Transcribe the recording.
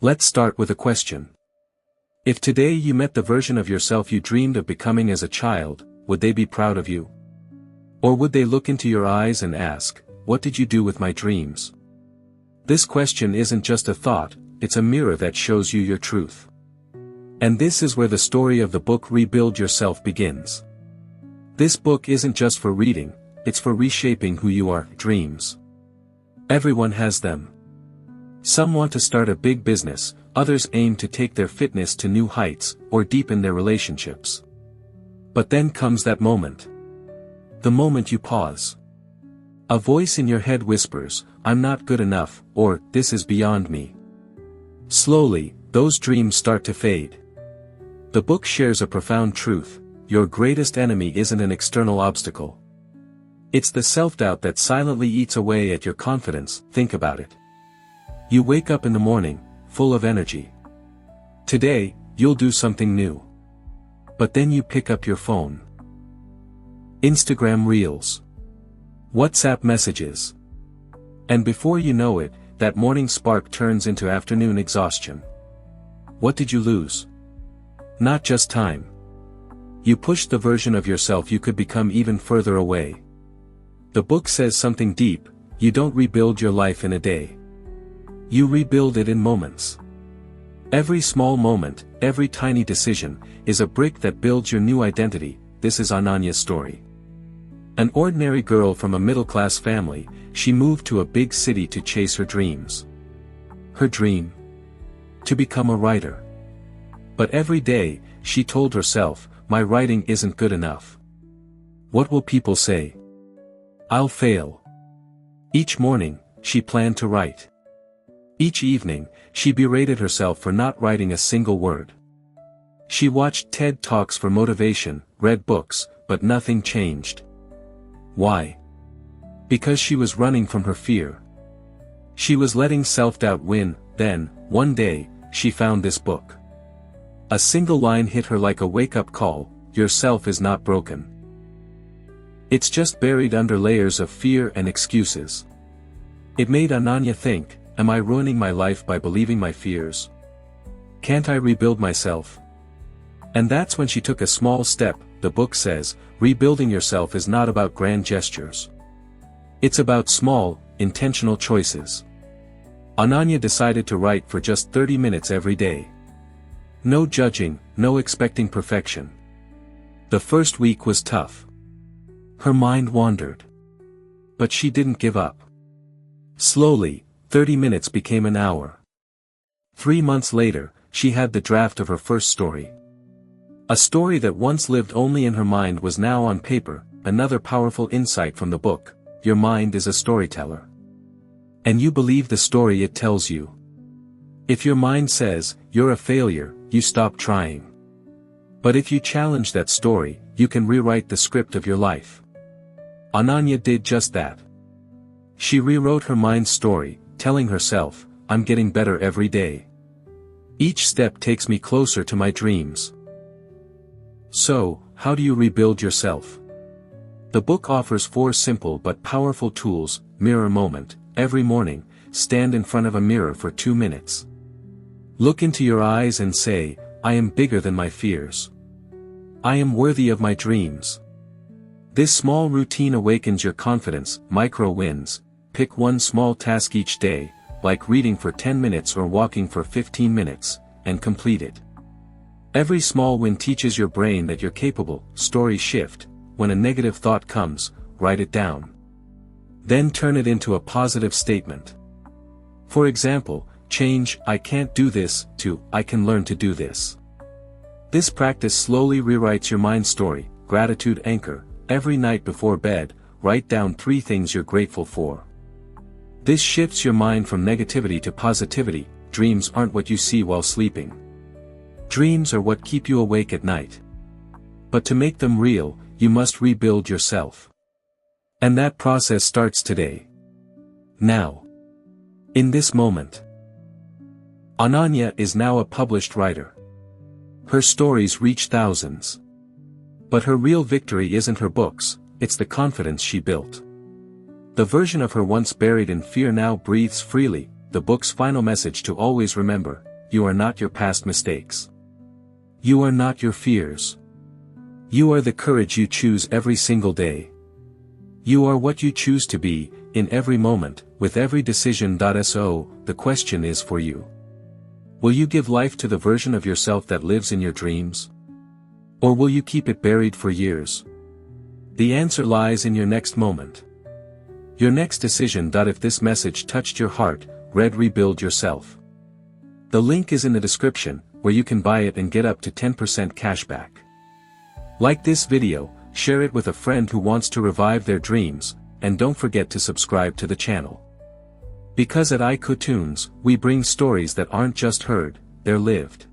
Let's start with a question. If today you met the version of yourself you dreamed of becoming as a child, would they be proud of you? Or would they look into your eyes and ask, "What did you do with my dreams?" This question isn't just a thought, it's a mirror that shows you your truth. And this is where the story of the book Rebuild Yourself begins. This book isn't just for reading, it's for reshaping who you are. Dreams. Everyone has them. Some want to start a big business, others aim to take their fitness to new heights, or deepen their relationships. But then comes that moment. The moment you pause. A voice in your head whispers, "I'm not good enough," or "This is beyond me." Slowly, those dreams start to fade. The book shares a profound truth: your greatest enemy isn't an external obstacle. It's the self-doubt that silently eats away at your confidence. Think about it. You wake up in the morning, full of energy. Today, you'll do something new. But then you pick up your phone. Instagram Reels. WhatsApp messages. And before you know it, that morning spark turns into afternoon exhaustion. What did you lose? Not just time. You pushed the version of yourself you could become even further away. The book says something deep: you don't rebuild your life in a day. You rebuild it in moments. Every small moment, every tiny decision, is a brick that builds your new identity. This is Ananya's story. An ordinary girl from a middle-class family, she moved to a big city to chase her dreams. Her dream? To become a writer. But every day, she told herself, "My writing isn't good enough. What will people say? I'll fail." Each morning, she planned to write. Each evening, she berated herself for not writing a single word. She watched TED Talks for motivation, read books, but nothing changed. Why? Because she was running from her fear. She was letting self-doubt win. Then, one day, she found this book. A single line hit her like a wake-up call: yourself is not broken. It's just buried under layers of fear and excuses. It made Ananya think, am I ruining my life by believing my fears? Can't I rebuild myself? And that's when she took a small step. The book says, rebuilding yourself is not about grand gestures. It's about small, intentional choices. Ananya decided to write for just 30 minutes every day. No judging, no expecting perfection. The first week was tough. Her mind wandered. But she didn't give up. Slowly, 30 minutes became an hour. 3 months later, she had the draft of her first story. A story that once lived only in her mind was now on paper. Another powerful insight from the book: your mind is a storyteller. And you believe the story it tells you. If your mind says, you're a failure, you stop trying. But if you challenge that story, you can rewrite the script of your life. Ananya did just that. She rewrote her mind's story, telling herself, I'm getting better every day. Each step takes me closer to my dreams. So, how do you rebuild yourself? The book offers 4 simple but powerful tools. Mirror moment. Every morning, stand in front of a mirror for 2 minutes. Look into your eyes and say, I am bigger than my fears. I am worthy of my dreams. This small routine awakens your confidence. Micro wins. Pick one small task each day, like reading for 10 minutes or walking for 15 minutes, and complete it. Every small win teaches your brain that you're capable. Story shift. When a negative thought comes, write it down. Then turn it into a positive statement. For example, change "I can't do this" to "I can learn to do this." This practice slowly rewrites your mind story. Gratitude anchor. Every night before bed, write down 3 things you're grateful for. This shifts your mind from negativity to positivity. Dreams aren't what you see while sleeping. Dreams are what keep you awake at night. But to make them real, you must rebuild yourself. And that process starts today. Now. In this moment. Ananya is now a published writer. Her stories reach thousands. But her real victory isn't her books, it's the confidence she built. The version of her once buried in fear now breathes freely. The book's final message to always remember: you are not your past mistakes. You are not your fears. You are the courage you choose every single day. You are what you choose to be, in every moment, with every decision. So, the question is for you. Will you give life to the version of yourself that lives in your dreams? Or will you keep it buried for years? The answer lies in your next moment. Your next decision. If this message touched your heart, read Rebuild Yourself. The link is in the description, where you can buy it and get up to 10% cashback. Like this video, share it with a friend who wants to revive their dreams, and don't forget to subscribe to the channel. Because at iCoTunes, we bring stories that aren't just heard, they're lived.